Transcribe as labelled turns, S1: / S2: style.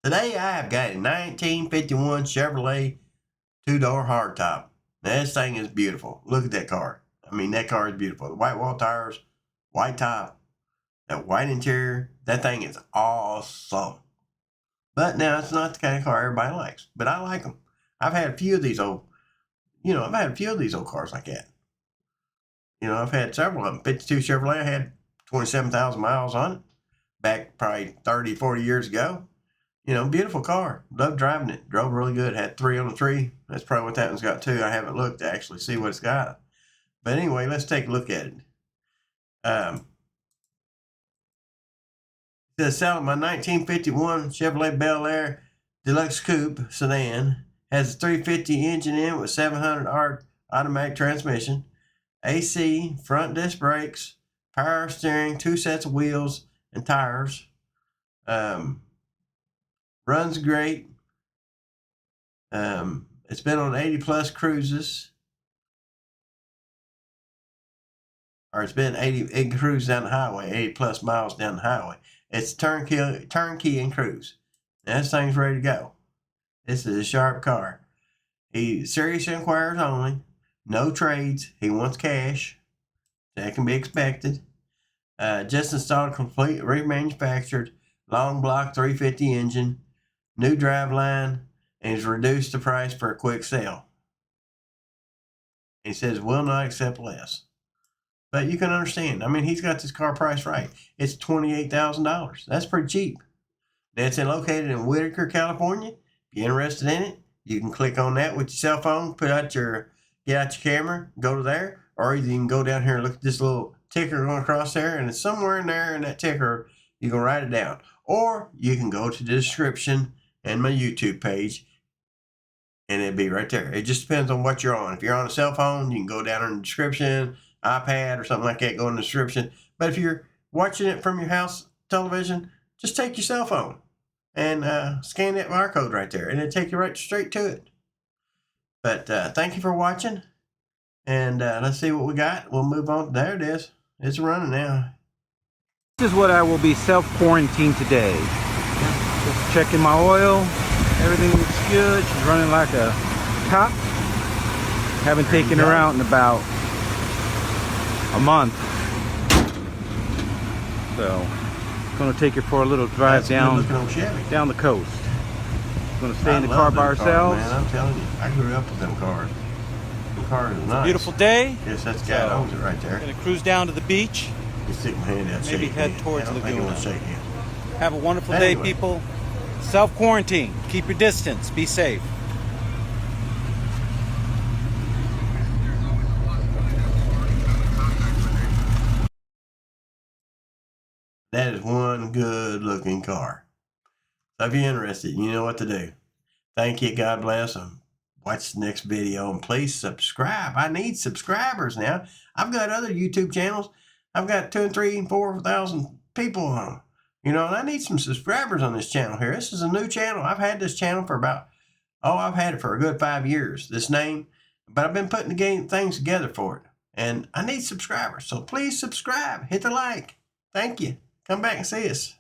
S1: Today I have got a 1951 Chevrolet two-door hardtop. Now this thing is beautiful. Look at that car. I mean, that car is beautiful. The white wall tires, white top, that white interior. That thing is awesome. But now it's not the kind of car everybody likes. But I like them. I've had a few of these old, I've had a few of these old cars like that. I've had several of them. 52 Chevrolet, I had 27,000 miles on it back probably 30, 40 years ago. Beautiful car. Loved driving it. Drove really good. Had 3 on the tree. That's probably what that one's got too. I haven't looked to actually see what it's got. But anyway, let's take a look at it. It says selling my 1951 Chevrolet Bel Air Deluxe Coupe sedan. Has a 350 engine in with 700 automatic transmission. AC, front disc brakes, power steering, 2 sets of wheels and tires. Runs great. It's been on 80 plus cruises. Or it's been 80 cruises down the highway, 80 plus miles down the highway. It's turnkey and cruise. Now, this thing's ready to go. This is a sharp car. He serious inquiries only. No trades. He wants cash. That can be expected. Just installed complete remanufactured long block 350 engine. New driveline, and he's reduced the price for a quick sale. He says will not accept less. But you can understand. I mean, he's got this car priced right. It's $28,000. That's pretty cheap. That's located in Whitaker, California. If you're interested in it, you can click on that with your cell phone, get out your camera, go to there, or either you can go down here and look at this little ticker going across there, and it's somewhere in there in that ticker. You can write it down. Or you can go to the description and my YouTube page, and it'll be right there. It just depends on what you're on. If you're on a cell phone, you can go down in the description, iPad or something like that, go in the description. But if you're watching it from your house television, just take your cell phone and scan that barcode right there, and it'll take you right straight to it. But thank you for watching, and let's see what we got. We'll move on. There it is. It's running now.
S2: This is what I will be self-quarantined today. Just checking my oil. Everything looks good. She's running like a top. Haven't taken her out in about a month. So, gonna take her for a little drive down the coast. Gonna stay in the car by ourselves.
S1: Man, I'm telling you, I grew up with them cars. The cars are nice.
S2: Beautiful day.
S1: Yes, that's the guy that owns it right there.
S2: Gonna cruise down to the beach.
S1: You stick my hand out.
S2: Maybe head towards Laguna.
S1: Shake hands.
S2: Have a wonderful day, people. Self-quarantine. Keep your distance. Be safe.
S1: That is one good looking car. So if you're interested, you know what to do. Thank you. God bless them. Watch the next video and please subscribe. I need subscribers now. I've got other YouTube channels. I've got 2,000, 3,000, 4,000 people on them. And I need some subscribers on this channel here. This is a new channel. I've had this channel for I've had it for a good 5 years, this name. But I've been putting the things together for it. And I need subscribers. So please subscribe. Hit the like. Thank you. Come back and see us.